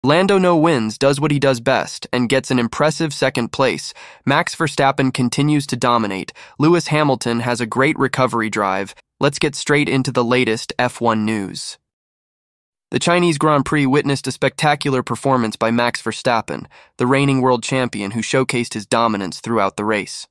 Lando no wins, does what he does best, and gets an impressive second place. Max Verstappen continues to dominate. Lewis Hamilton has a great recovery drive. Let's get straight into the latest F1 news. The Chinese Grand Prix witnessed a spectacular performance by Max Verstappen, the reigning world champion who showcased his dominance throughout the race.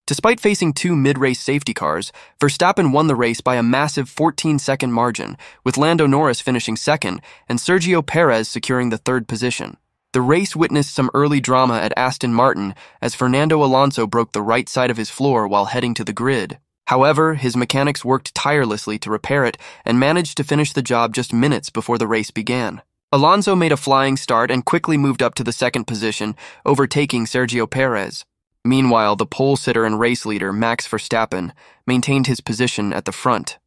Despite facing two mid-race safety cars, Verstappen won the race by a massive 14-second margin, with Lando Norris finishing second and Sergio Perez securing the third position. The race witnessed some early drama at Aston Martin as Fernando Alonso broke the right side of his floor while heading to the grid. However, his mechanics worked tirelessly to repair it and managed to finish the job just minutes before the race began. Alonso made a flying start and quickly moved up to the second position, overtaking Sergio Perez. Meanwhile, the pole sitter and race leader, Max Verstappen, maintained his position at the front.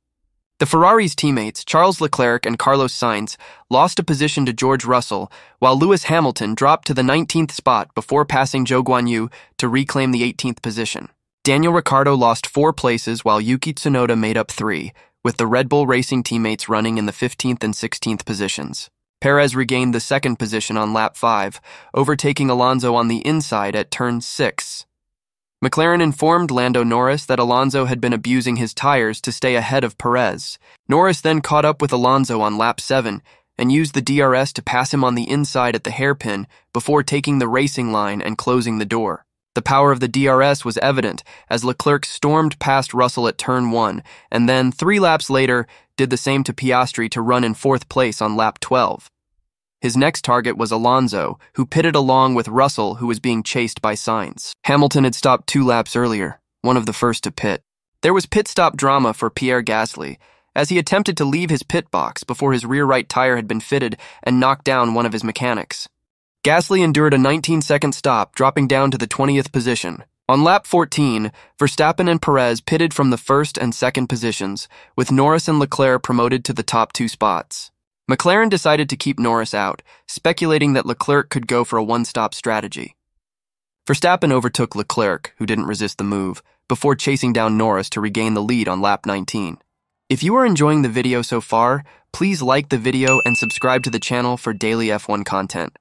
The Ferrari's teammates, Charles Leclerc and Carlos Sainz, lost a position to George Russell, while Lewis Hamilton dropped to the 19th spot before passing Zhou Guanyu to reclaim the 18th position. Daniel Ricciardo lost 4 places while Yuki Tsunoda made up 3, with the Red Bull Racing teammates running in the 15th and 16th positions. Perez regained the second position on lap 5, overtaking Alonso on the inside at turn 6. McLaren informed Lando Norris that Alonso had been abusing his tires to stay ahead of Perez. Norris then caught up with Alonso on lap 7 and used the DRS to pass him on the inside at the hairpin before taking the racing line and closing the door. The power of the DRS was evident as Leclerc stormed past Russell at turn 1 and then, 3 laps later, did the same to Piastri to run in 4th place on lap 12. His next target was Alonso, who pitted along with Russell, who was being chased by Sainz. Hamilton had stopped 2 laps earlier, one of the first to pit. There was pit stop drama for Pierre Gasly, as he attempted to leave his pit box before his rear right tire had been fitted and knocked down one of his mechanics. Gasly endured a 19-second stop, dropping down to the 20th position. On lap 14, Verstappen and Perez pitted from the 1st and 2nd positions, with Norris and Leclerc promoted to the top 2 spots. McLaren decided to keep Norris out, speculating that Leclerc could go for a one-stop strategy. Verstappen overtook Leclerc, who didn't resist the move, before chasing down Norris to regain the lead on lap 19. If you are enjoying the video so far, please like the video and subscribe to the channel for daily F1 content.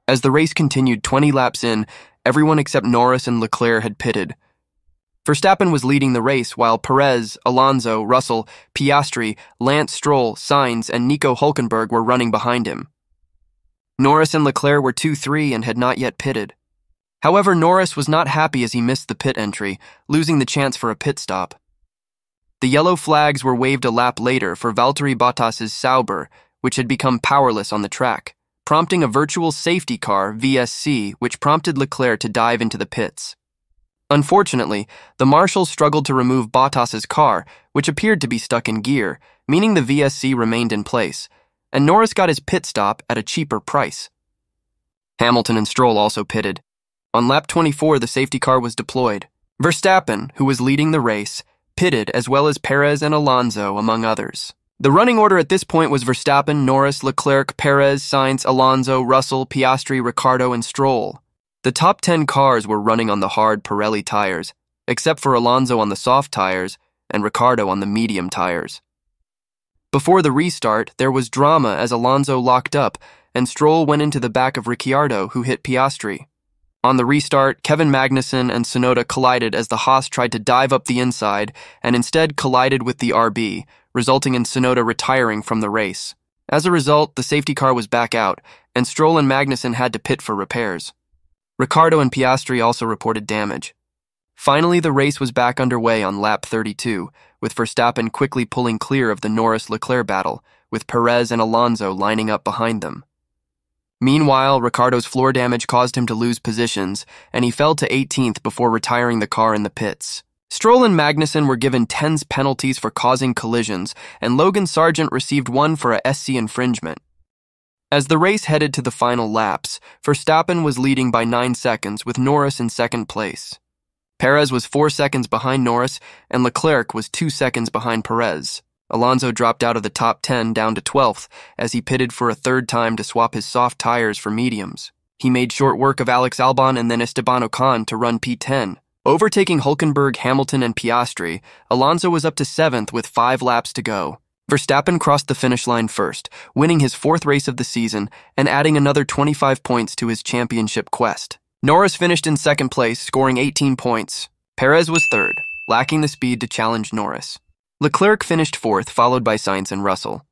As the race continued 20 laps in, everyone except Norris and Leclerc had pitted. Verstappen was leading the race while Perez, Alonso, Russell, Piastri, Lance Stroll, Sainz, and Nico Hülkenberg were running behind him. Norris and Leclerc were 2-3 and had not yet pitted. However, Norris was not happy as he missed the pit entry, losing the chance for a pit stop. The yellow flags were waved a lap later for Valtteri Bottas's Sauber, which had become powerless on the track, prompting a virtual safety car, VSC, which prompted Leclerc to dive into the pits. Unfortunately, the marshals struggled to remove Bottas's car, which appeared to be stuck in gear, meaning the VSC remained in place, and Norris got his pit stop at a cheaper price. Hamilton and Stroll also pitted. On lap 24, the safety car was deployed. Verstappen, who was leading the race, pitted as well as Perez and Alonso, among others. The running order at this point was Verstappen, Norris, Leclerc, Perez, Sainz, Alonso, Russell, Piastri, Ricciardo, and Stroll. The top 10 cars were running on the hard Pirelli tires, except for Alonso on the soft tires and Ricciardo on the medium tires. Before the restart, there was drama as Alonso locked up and Stroll went into the back of Ricciardo, who hit Piastri. On the restart, Kevin Magnussen and Tsunoda collided as the Haas tried to dive up the inside and instead collided with the RB, resulting in Tsunoda retiring from the race. As a result, the safety car was back out, and Stroll and Magnussen had to pit for repairs. Ricciardo and Piastri also reported damage. Finally, the race was back underway on lap 32, with Verstappen quickly pulling clear of the Norris-Leclerc battle, with Perez and Alonso lining up behind them. Meanwhile, Ricciardo's floor damage caused him to lose positions, and he fell to 18th before retiring the car in the pits. Stroll and Magnussen were given 10 penalties for causing collisions, and Logan Sargent received 1 for a SC infringement. As the race headed to the final laps, Verstappen was leading by 9 seconds with Norris in second place. Perez was 4 seconds behind Norris, and Leclerc was 2 seconds behind Perez. Alonso dropped out of the top 10 down to 12th as he pitted for a 3rd time to swap his soft tires for mediums. He made short work of Alex Albon and then Esteban Ocon to run P10. Overtaking Hülkenberg, Hamilton, and Piastri, Alonso was up to 7th with 5 laps to go. Verstappen crossed the finish line first, winning his 4th race of the season and adding another 25 points to his championship quest. Norris finished in 2nd place, scoring 18 points. Perez was 3rd, lacking the speed to challenge Norris. Leclerc finished 4th, followed by Sainz and Russell.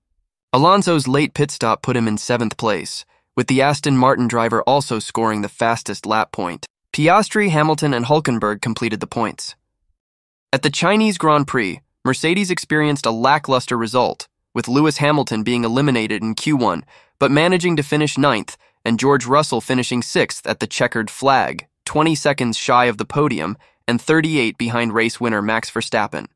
Alonso's late pit stop put him in 7th place, with the Aston Martin driver also scoring the fastest lap point. Piastri, Hamilton, and Hülkenberg completed the points. At the Chinese Grand Prix, Mercedes experienced a lackluster result, with Lewis Hamilton being eliminated in Q1, but managing to finish 9th, and George Russell finishing 6th at the checkered flag, 20 seconds shy of the podium and 38 behind race winner Max Verstappen.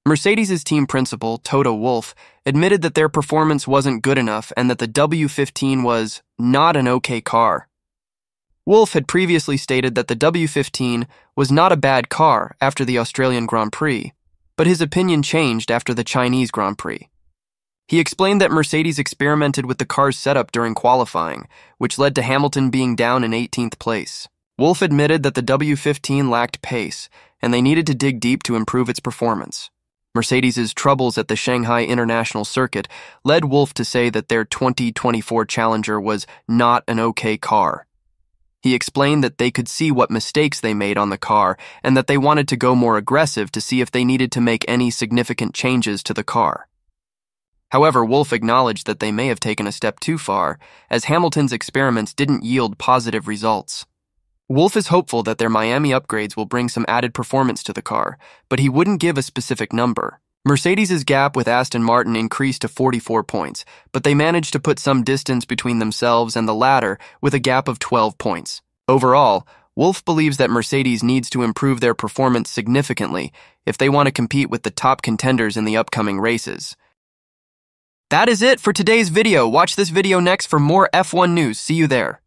Mercedes' team principal, Toto Wolff, admitted that their performance wasn't good enough and that the W15 was not an okay car. Wolff had previously stated that the W15 was not a bad car after the Australian Grand Prix, but his opinion changed after the Chinese Grand Prix. He explained that Mercedes experimented with the car's setup during qualifying, which led to Hamilton being down in 18th place. Wolff admitted that the W15 lacked pace, and they needed to dig deep to improve its performance. Mercedes' troubles at the Shanghai International Circuit led Wolff to say that their 2024 Challenger was not an okay car. He explained that they could see what mistakes they made on the car and that they wanted to go more aggressive to see if they needed to make any significant changes to the car. However, Wolff acknowledged that they may have taken a step too far, as Hamilton's experiments didn't yield positive results. Wolff is hopeful that their Miami upgrades will bring some added performance to the car, but he wouldn't give a specific number. Mercedes' gap with Aston Martin increased to 44 points, but they managed to put some distance between themselves and the latter with a gap of 12 points. Overall, Wolff believes that Mercedes needs to improve their performance significantly if they want to compete with the top contenders in the upcoming races. That is it for today's video. Watch this video next for more F1 news. See you there.